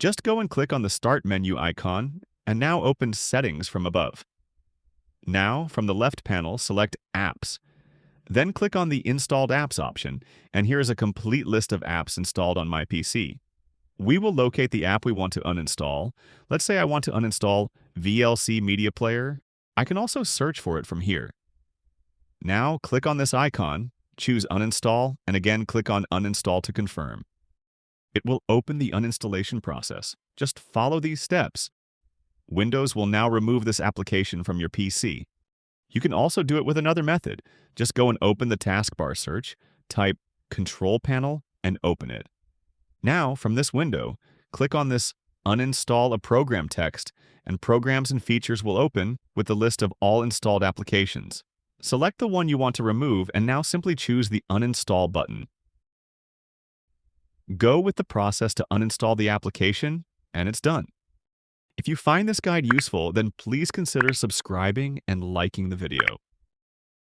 Just go and click on the Start menu icon, and now open Settings from above. Now, from the left panel, select Apps. Then click on the Installed Apps option, and here is a complete list of apps installed on my PC. We will locate the app we want to uninstall. Let's say I want to uninstall VLC Media Player. I can also search for it from here. Now, click on this icon, choose Uninstall, and again click on Uninstall to confirm. It will open the uninstallation process. Just follow these steps. Windows will now remove this application from your PC. You can also do it with another method. Just go and open the taskbar search, type Control Panel, and open it. Now, from this window, click on this Uninstall a Program text, and Programs and Features will open with the list of all installed applications. Select the one you want to remove and now simply choose the Uninstall button. Go with the process to uninstall the application, and it's done. If you find this guide useful, then please consider subscribing and liking the video.